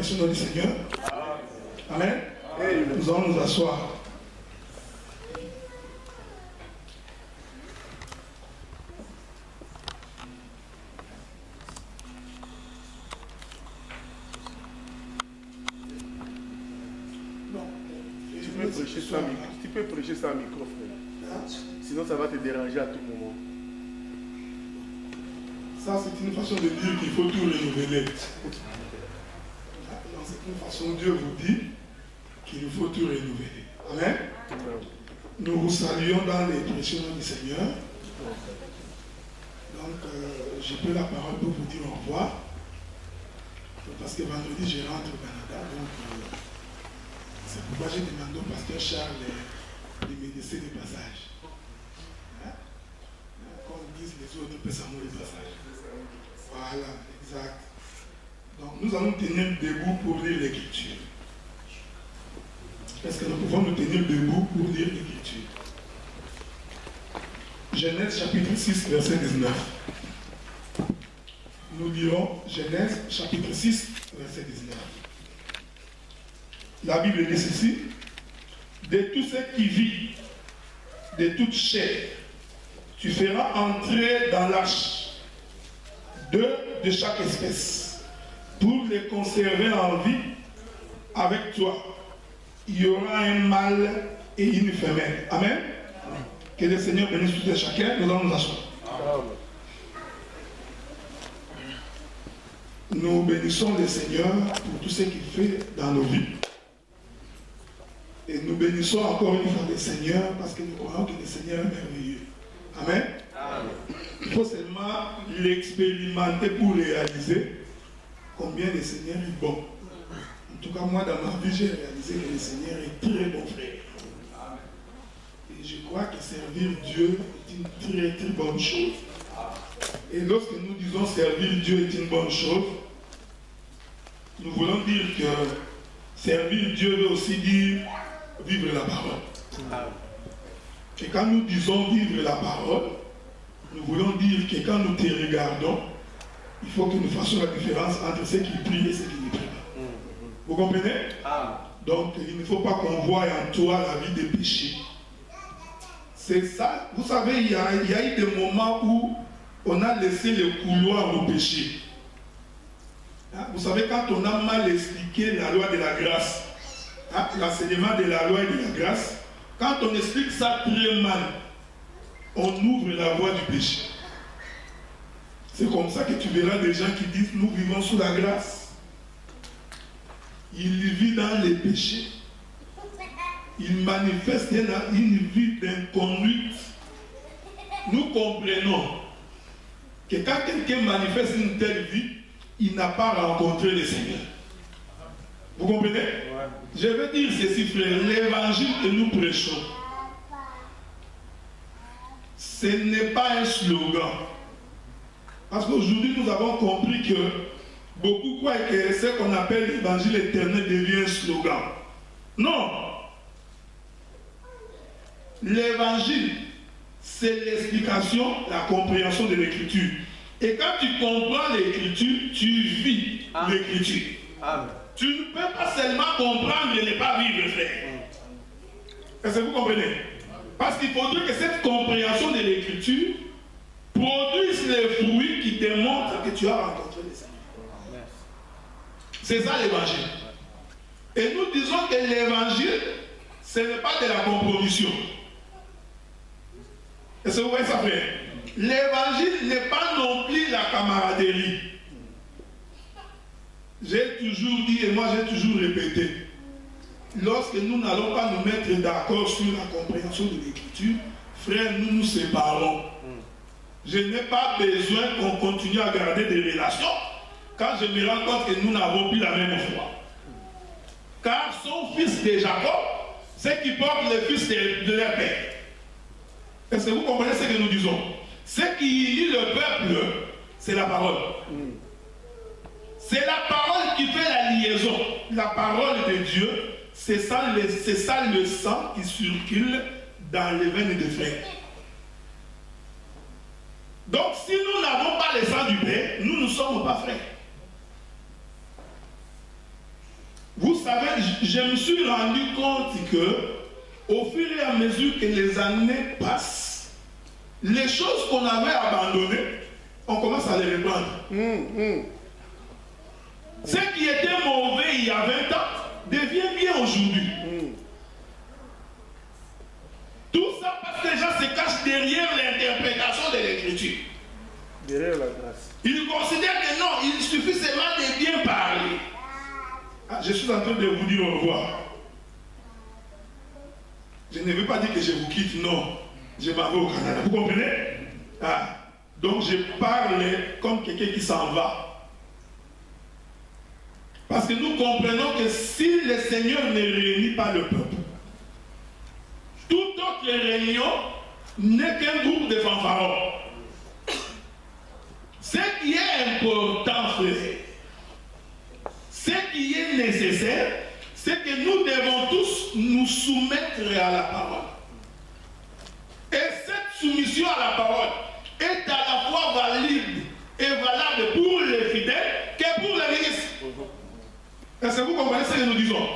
bénisse le nom du Seigneur. Amen. Nous allons nous asseoir. Tu peux prêcher ça au micro, frère. Sinon, ça va te déranger à tout moment. Ça, c'est une façon de dire qu'il faut tout renouveler. C'est une façon, Dieu vous dit qu'il faut tout renouveler. Amen. Nous vous saluons dans les précieux noms du Seigneur. Donc, j'ai pris la parole pour vous dire au revoir. Parce que vendredi, je rentre au Canada. Donc, c'est pourquoi j'ai demandé au pasteur Charles de me laisser des passages. Hein? Comme disent les autres, pesamos les passages. Voilà, exact. Donc, nous allons tenir debout pour lire l'Écriture. Est-ce que nous pouvons nous tenir debout pour lire l'Écriture? Genèse chapitre 6, verset 19. Nous lirons Genèse chapitre 6, verset 19. La Bible dit ceci: de tout ce qui vit, de toute chair, tu feras entrer dans l'arche deux de chaque espèce, pour les conserver en vie avec toi. Il y aura un mâle et une femelle. Amen. Que le Seigneur bénisse tout et chacun. Nous allons nous asseoir. Nous bénissons le Seigneur pour tout ce qu'il fait dans nos vies. Et nous bénissons encore une fois le Seigneur parce que nous croyons que le Seigneur est merveilleux. Amen. Amen. Il faut seulement l'expérimenter pour réaliser combien le Seigneur est bon. En tout cas, moi, dans ma vie, j'ai réalisé que le Seigneur est très bon frère. Et je crois que servir Dieu est une très très bonne chose. Et lorsque nous disons servir Dieu est une bonne chose, nous voulons dire que servir Dieu veut aussi dire vivre la parole. Et quand nous disons vivre la parole, nous voulons dire que quand nous te regardons, il faut que nous fassions la différence entre ceux qui prient et ceux qui ne prient pas. Vous comprenez? Donc il ne faut pas qu'on voie en toi la vie des péchés. C'est ça. Vous savez, il y a eu des moments où on a laissé le couloir au péché. Vous savez, quand on a mal expliqué la loi de la grâce, l'enseignement de la loi et de la grâce, quand on explique ça très mal, on ouvre la voie du péché. C'est comme ça que tu verras des gens qui disent nous vivons sous la grâce. Ils vivent dans les péchés. Ils manifestent une vie d'inconduite. Nous comprenons que quand quelqu'un manifeste une telle vie, il n'a pas rencontré le Seigneur. Vous comprenez? Je veux dire ceci, frère, l'évangile que nous prêchons, ce n'est pas un slogan. Parce qu'aujourd'hui, nous avons compris que beaucoup croient que ce qu'on appelle l'évangile éternel devient un slogan. Non. L'évangile, c'est l'explication, la compréhension de l'écriture. Et quand tu comprends l'écriture, tu vis l'écriture. Tu ne peux pas seulement comprendre et ne pas vivre, frère. Est-ce que vous comprenez? Parce qu'il faudrait que cette compréhension de l'écriture produise les fruits qui démontrent que tu as rencontré le Seigneur. C'est ça l'évangile. Et nous disons que l'évangile, ce n'est pas de la compromission. Est-ce que vous voyez ça, frère? L'évangile n'est pas non plus la camaraderie. J'ai toujours dit et moi j'ai toujours répété, lorsque nous n'allons pas nous mettre d'accord sur la compréhension de l'écriture, frère, nous nous séparons. Je n'ai pas besoin qu'on continue à garder des relations quand je me rends compte que nous n'avons plus la même foi. Car son fils de Jacob, c'est qui porte le fils de leur père. Est-ce que vous comprenez ce que nous disons? Ce qui unit le peuple, c'est la parole. C'est la parole qui fait la liaison. La parole de Dieu, c'est ça le sang qui circule dans les veines des frères. Donc si nous n'avons pas le sang du Père, nous ne sommes pas frères. Vous savez, je me suis rendu compte que, au fur et à mesure que les années passent, les choses qu'on avait abandonnées, on commence à les reprendre. Ce qui était mauvais il y a 20 ans devient bien aujourd'hui. Tout ça parce que les gens se cachent derrière l'interprétation de l'écriture. Derrière la grâce. Ils considèrent que non, il suffit seulement de bien parler. Ah, je suis en train de vous dire au revoir. Je ne veux pas dire que je vous quitte, non. Je m'en vais au Canada. Vous comprenez? Ah, donc je parle comme quelqu'un qui s'en va. Parce que nous comprenons que si le Seigneur ne réunit pas le peuple, toute autre réunion n'est qu'un groupe de fanfarons. Ce qui est important, frère, ce qui est nécessaire, c'est que nous devons tous nous soumettre à la parole. Et cette soumission à la parole est à la fois valide et valable pour les fidèles que pour les ministres. Est-ce que vous comprenez ce que nous disons?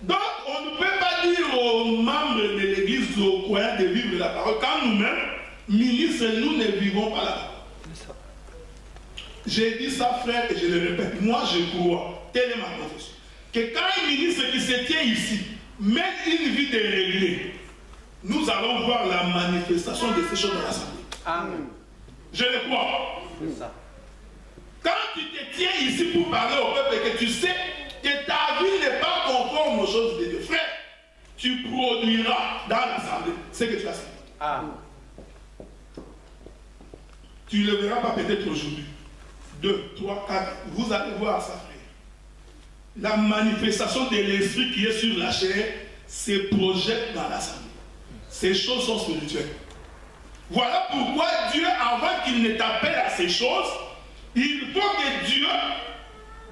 Donc, on ne peut pas dire aux membres de l'église, aux croyants de vivre la parole, quand nous-mêmes, ministres, nous ne vivons pas la parole. J'ai dit ça, frère, et je le répète. Moi, je crois, telle est ma confession, que quand un ministre qui se tient ici mène une vie déréglée, nous allons voir la manifestation de ces choses dans l'Assemblée. Amen. Je le crois. Ça. Quand tu te tiens ici pour parler au peuple et que tu sais que ta vie n'est pas conforme aux choses de Dieu, frère, tu produiras dans l'Assemblée ce que tu as fait. Amen. Tu ne le verras pas peut-être aujourd'hui. 2, 3, 4, vous allez voir ça, frère. La manifestation de l'esprit qui est sur la chair se projette dans l'Assemblée. Ces choses sont spirituelles. Voilà pourquoi Dieu, avant qu'il ne t'appelle à ces choses, il faut que Dieu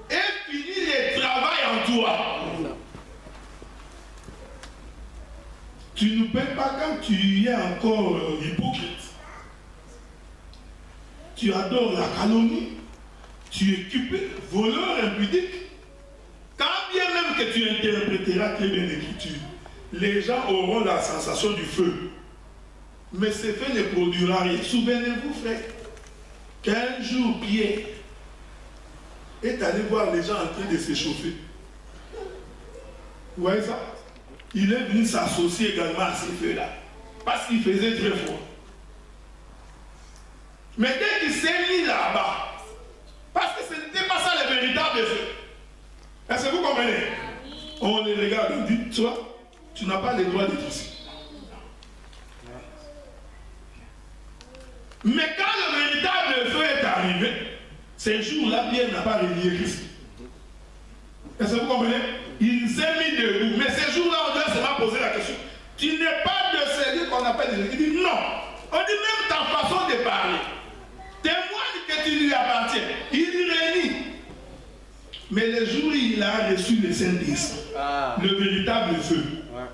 ait fini le travail en toi. Tu ne peux pas quand tu es encore hypocrite. Tu adores la calomnie. Tu es cupide, voleur, impudique. Quand bien même que tu interpréteras très bien l'écriture, les gens auront la sensation du feu. Mais ce feu ne produira rien. Souvenez-vous, frère, qu'un jour, Pierre est allé voir les gens en train de s'échauffer. Vous voyez ça? Il est venu s'associer également à ces feux-là. Parce qu'il faisait très froid. Mais dès qu'il s'est mis là-bas, parce que ce n'était pas ça le véritable feu. Est-ce que vous comprenez? On les regarde, on dit, toi, tu n'as pas le droit d'être ici. Mais quand le véritable feu est arrivé, ces jours-là, Pierre n'a pas relié Christ. Est-ce que vous comprenez? Il s'est mis debout. Mais ces jours-là, on doit seulement poser la question. Tu n'es pas de celui qu'on appelle de l'Église. Il dit non. On dit même ta façon de parler témoigne que tu lui appartiens. Il réunit. Mais le jour où il a reçu le Saint-Esprit, le véritable feu,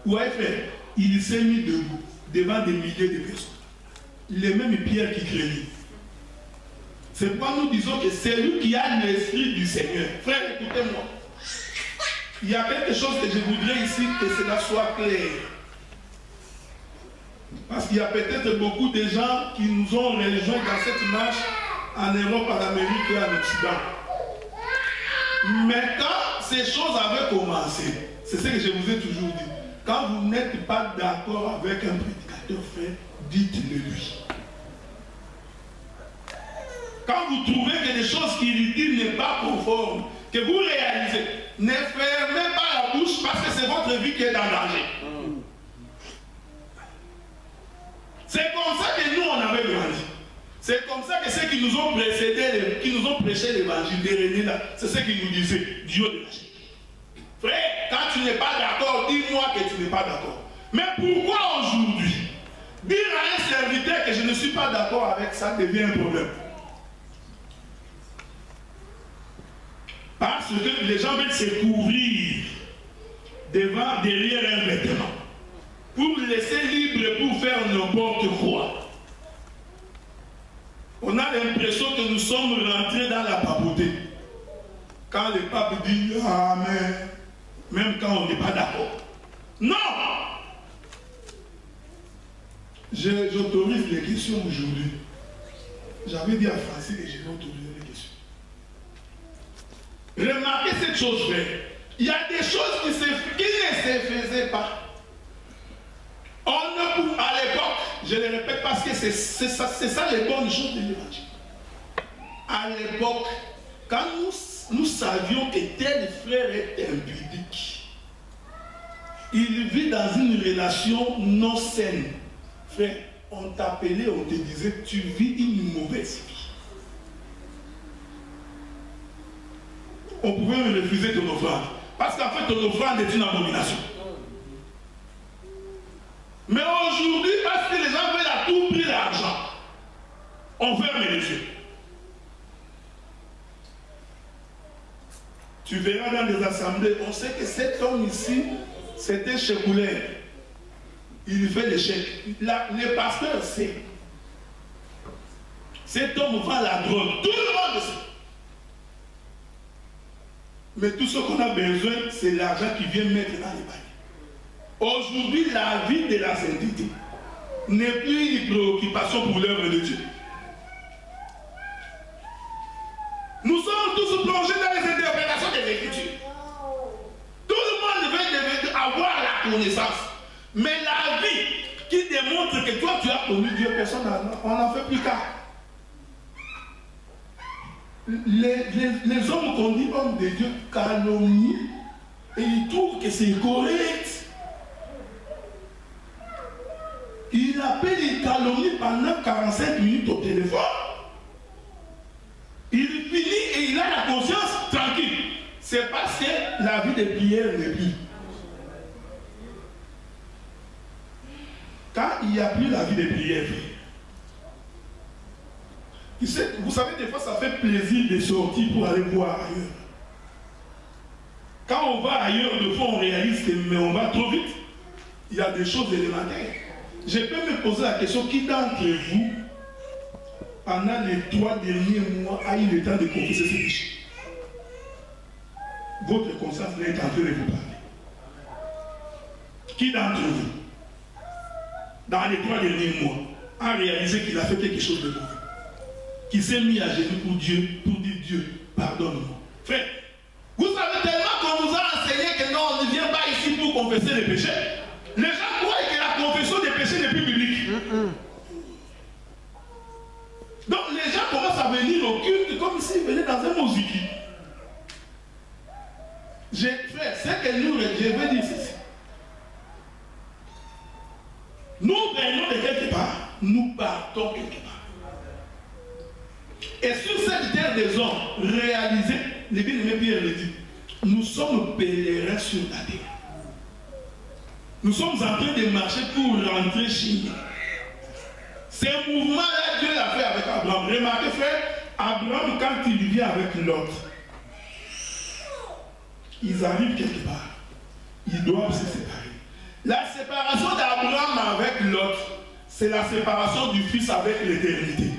ouais, frère, il s'est mis debout devant des milliers de personnes. Les mêmes pierres qui craignent. C'est pourquoi nous disons que c'est lui qui a l'esprit du Seigneur. Frère, écoutez-moi. Il y a quelque chose que je voudrais ici que cela soit clair. Parce qu'il y a peut-être beaucoup de gens qui nous ont rejoints dans cette marche en Europe, en Amérique et en Occident. Mais quand ces choses avaient commencé, c'est ce que je vous ai toujours dit. Quand vous n'êtes pas d'accord avec un prédicateur, frère, dites-le lui. Quand vous trouvez que des choses qu'il dit n'est pas conforme, que vous réalisez, ne fermez pas la bouche parce que c'est votre vie qui est en danger. C'est comme ça que nous, on avait grandi. C'est comme ça que ceux qui nous ont précédés, qui nous ont prêché l'évangile, des René là, c'est ce qu'ils nous disaient, Dieu de la chair. Frère, quand tu n'es pas d'accord, dis-moi que tu n'es pas d'accord. Mais pourquoi aujourd'hui, dire à un serviteur que je ne suis pas d'accord avec ça devient un problème? Parce que les gens veulent se couvrir derrière un vêtement pour laisser libre pour faire n'importe quoi. On a l'impression que nous sommes rentrés dans la papauté. Quand le pape dit Amen, même quand on n'est pas d'accord. Non! J'autorise les questions aujourd'hui. J'avais dit à Francis que je vais autoriser les questions. Remarquez cette chose, frère. Il y a des choses qui ne se faisaient pas. On ne pouvait, à l'époque, je le répète parce que c'est ça les bonnes choses de l'évangile. À l'époque, quand nous savions que tel frère est impudique, il vit dans une relation non saine. Frère, on t'appelait, on te disait, tu vis une mauvaise vie. On pouvait me refuser ton offrande. Parce qu'en fait, ton offrande est une abomination. Mais aujourd'hui, parce que les gens veulent à tout prix l'argent, on ferme les yeux. Tu verras dans des assemblées, on sait que cet homme ici, c'était Chekoulé. Il fait l'échec. Le pasteur sait. Cet homme vend la drogue. Tout le monde sait. Mais tout ce qu'on a besoin, c'est l'argent qui vient mettre dans les paniers. Aujourd'hui, la vie de la sainteté n'est plus une préoccupation pour l'œuvre de Dieu. Nous sommes tous plongés dans les interprétations des Écritures. Tout le monde veut avoir la connaissance. Mais la vie qui démontre que toi tu as connu Dieu, personne on n'en fait plus cas. Les hommes qu'on dit hommes de Dieu calomnient et ils trouvent que c'est correct. Il appelle, il calomnie pendant 45 minutes au téléphone. Il finit et il a la conscience tranquille. C'est parce que la vie de prière n'est plus. Quand il n'y a plus la vie de prière, vous savez, des fois, ça fait plaisir de sortir pour aller voir ailleurs. Quand on va ailleurs, des fois, on réalise que mais on va trop vite. Il y a des choses élémentaires. Je peux me poser la question, qui d'entre vous, pendant les 3 derniers mois, a eu le temps de confesser ses péchés? Votre conscience est en train de vous parler. Qui d'entre vous, dans les 3 derniers mois, a réalisé qu'il a fait quelque chose de mauvais? Qui s'est mis à genoux pour Dieu, pour dire Dieu, pardonne-moi. Frère, vous savez tellement qu'on nous a enseigné que non, on ne vient pas ici pour confesser les péchés. Les gens croient que la confession des péchés n'est plus biblique. Donc les gens commencent à venir au culte comme s'ils venaient dans un moziki. Frère, c'est que nous, je veux dire ceci. Nous venons de quelque part, nous partons quelque part. Et sur cette terre des hommes, réalisez, les bien-aimés Pierre le dit, nous sommes pèlerins sur la terre. Nous sommes en train de marcher pour rentrer chez nous. C'est un mouvement-là, Dieu l'a fait avec Abraham. Remarquez, frère, Abraham, quand il vient avec l'autre, ils arrivent quelque part. Ils doivent se séparer. La séparation d'Abraham avec l'autre, c'est la séparation du Fils avec l'éternité.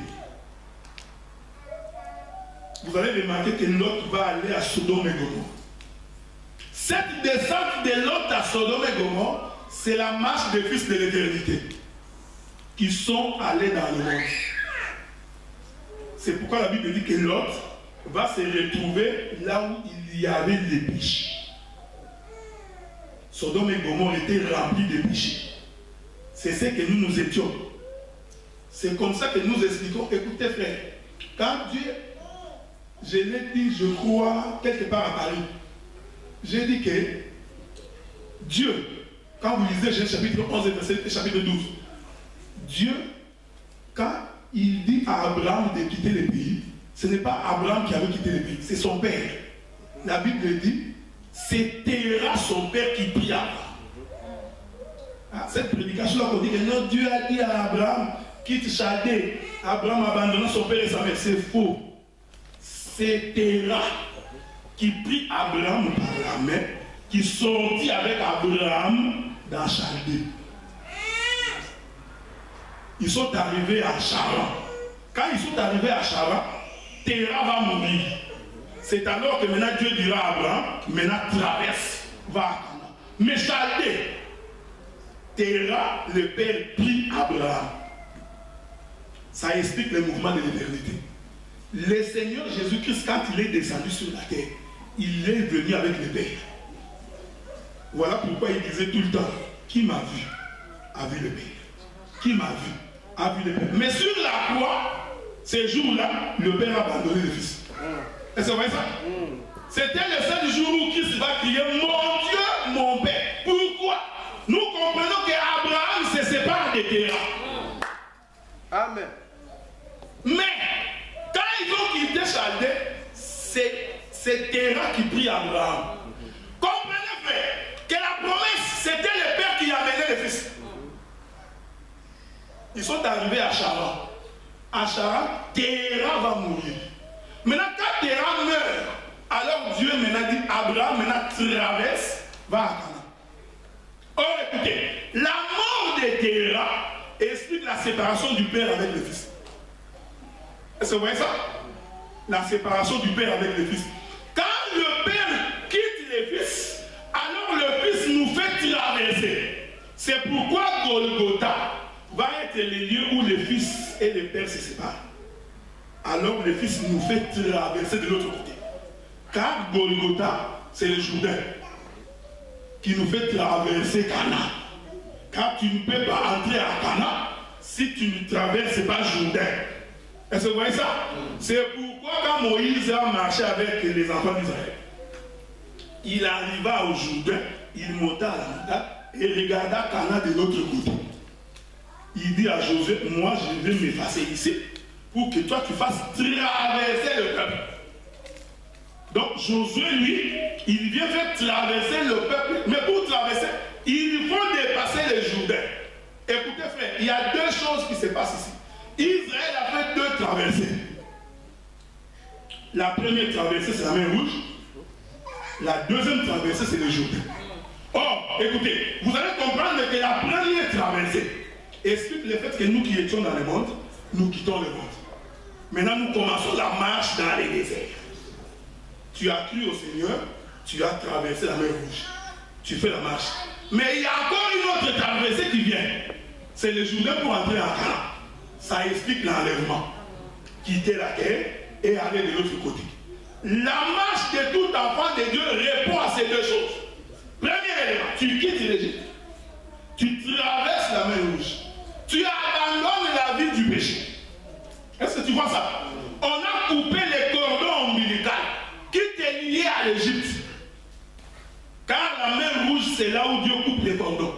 Vous allez remarquer que l'autre va aller à Sodome et Gomorrhe. Cette descente de l'autre à Sodome et Gomorrhe, c'est la marche des fils de l'éternité qui sont allés dans le monde. C'est pourquoi la Bible dit que l'autre va se retrouver là où il y avait des péchés. Sodome et Gomorrhe étaient remplis de péchés. C'est ce que nous étions. C'est comme ça que nous expliquons. Écoutez frère, quand Dieu, je l'ai dit, je crois, quelque part à Paris, j'ai dit que Dieu, quand vous lisez Genèse chapitre 11 et chapitre 12, Dieu, quand il dit à Abraham de quitter le pays, ce n'est pas Abraham qui avait quitté le pays, c'est son père. La Bible dit, c'est Terah, son père, qui prie à Abraham. Cette prédication-là, on dit que non, Dieu a dit à Abraham, quitte Chaldée. Abraham abandonnant son père et sa mère. C'est faux. C'est Terah qui prit Abraham par la main, qui sortit avec Abraham dans Chaldée. Ils sont arrivés à Charan. Quand ils sont arrivés à Charan, Terah va mourir. C'est alors que maintenant Dieu dira à Abraham, maintenant traverse. va à Canaan. Mais Chaldée, Terah, le père, prit Abraham. Ça explique le mouvement de l'éternité. Le Seigneur Jésus-Christ, quand il est descendu sur la terre, il est venu avec le Père. Voilà pourquoi il disait tout le temps, qui m'a vu, a vu le Père. Qui m'a vu, a vu le Père. Mais sur la croix, ces jours-là, le Père a abandonné le Fils. Est-ce que vous voyez ça? C'était le seul jour où Christ va crier, mon Dieu, mon Père. Pourquoi? Nous comprenons qu'Abraham se sépare de Terah. Amen. Mais, quand ils ont quitté Chaldée, c'est Terah qui prie Abraham. Comprenez, frère, que la promesse, c'était le Père qui amenait le Fils. Ils sont arrivés à Charan. À Charan, Terah va mourir. Maintenant, quand Terah meurt, alors Dieu maintenant dit, Abraham maintenant traverse, va à Canaan. Or, écoutez, la mort de Terah explique la séparation du Père avec le Fils. Est-ce que vous voyez ça? La séparation du Père avec le Fils. Quand le Père quitte le Fils, alors le Fils nous fait traverser. C'est pourquoi Golgotha va être le lieu où le Fils et le Père se séparent. Alors le Fils nous fait traverser de l'autre côté. Car Golgotha, c'est le Jourdain qui nous fait traverser Canaan. Car tu ne peux pas entrer à Canaan si tu ne traverses pas Jourdain. Est-ce que vous voyez ça? C'est pourquoi quand Moïse a marché avec les enfants d'Israël, il arriva au Jourdain, il monta à la montagne et regarda Canaan de l'autre côté. Il dit à Josué, moi je vais m'effacer ici pour que toi tu fasses traverser le peuple. Donc Josué, lui, il vient faire traverser le peuple, mais pour traverser, il faut dépasser le Jourdain. Écoutez frère, il y a deux choses qui se passent ici. Israël a fait deux traversées. La première traversée, c'est la mer Rouge. La deuxième traversée, c'est le Jourdain. Or, écoutez, vous allez comprendre que la première traversée explique le fait que nous qui étions dans le monde, nous quittons le monde. Maintenant, nous commençons la marche dans les déserts. Tu as cru au Seigneur, tu as traversé la mer Rouge. Tu fais la marche. Mais il y a encore une autre traversée qui vient. C'est le Jourdain pour entrer en Canaan. Ça explique l'enlèvement. Quitter la terre et aller de l'autre côté. La marche de tout enfant de Dieu répond à ces deux choses. Premier élément, tu quittes l'Égypte. Tu traverses la mer Rouge. Tu abandonnes la vie du péché. Est-ce que tu vois ça? On a coupé les cordons ombilicaux qui étaient liés à l'Égypte. Car la mer Rouge, c'est là où Dieu coupe les cordons.